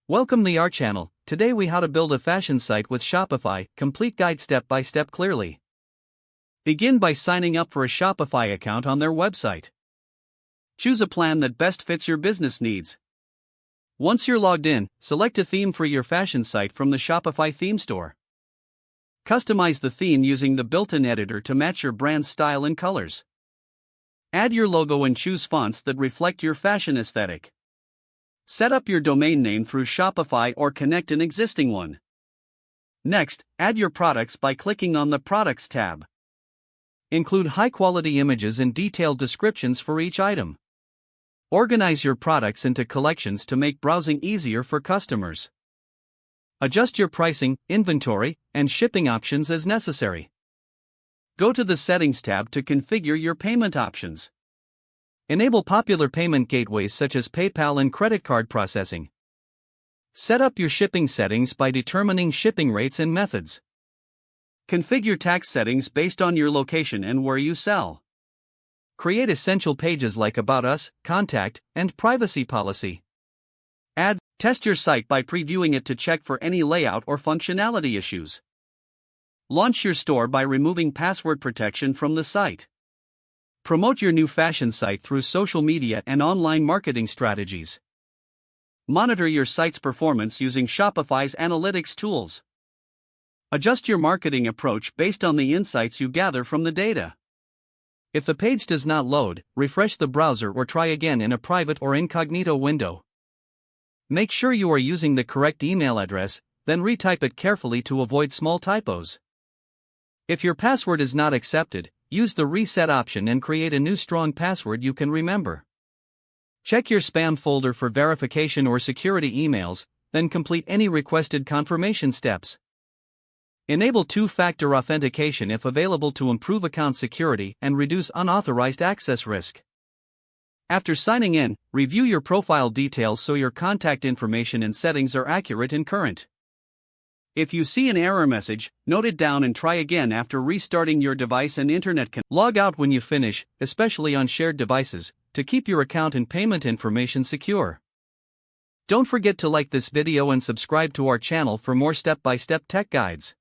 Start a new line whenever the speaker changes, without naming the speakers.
Welcome to our channel. Today we how to build a fashion site with Shopify, complete guide step by step clearly. Begin by signing up for a Shopify account on their website. Choose a plan that best fits your business needs. Once you're logged in, select a theme for your fashion site from the Shopify theme store. Customize the theme using the built-in editor to match your brand's style and colors. Add your logo and choose fonts that reflect your fashion aesthetic. Set up your domain name through Shopify or connect an existing one. Next, add your products by clicking on the Products tab. Include high-quality images and detailed descriptions for each item. Organize your products into collections to make browsing easier for customers. Adjust your pricing, inventory, and shipping options as necessary. Go to the Settings tab to configure your payment options. Enable popular payment gateways such as PayPal and credit card processing. Set up your shipping settings by determining shipping rates and methods. Configure tax settings based on your location and where you sell. Create essential pages like About Us, Contact, and Privacy Policy. Test your site by previewing it to check for any layout or functionality issues. Launch your store by removing password protection from the site. Promote your new fashion site through social media and online marketing strategies. Monitor your site's performance using Shopify's analytics tools. Adjust your marketing approach based on the insights you gather from the data. If the page does not load, refresh the browser or try again in a private or incognito window. Make sure you are using the correct email address, then retype it carefully to avoid small typos. If your password is not accepted, use the reset option and create a new strong password you can remember. Check your spam folder for verification or security emails, then complete any requested confirmation steps. Enable two-factor authentication if available to improve account security and reduce unauthorized access risk. After signing in, review your profile details so your contact information and settings are accurate and current. If you see an error message, note it down and try again after restarting your device and internet connection. Log out when you finish, especially on shared devices, to keep your account and payment information secure. Don't forget to like this video and subscribe to our channel for more step-by-step tech guides.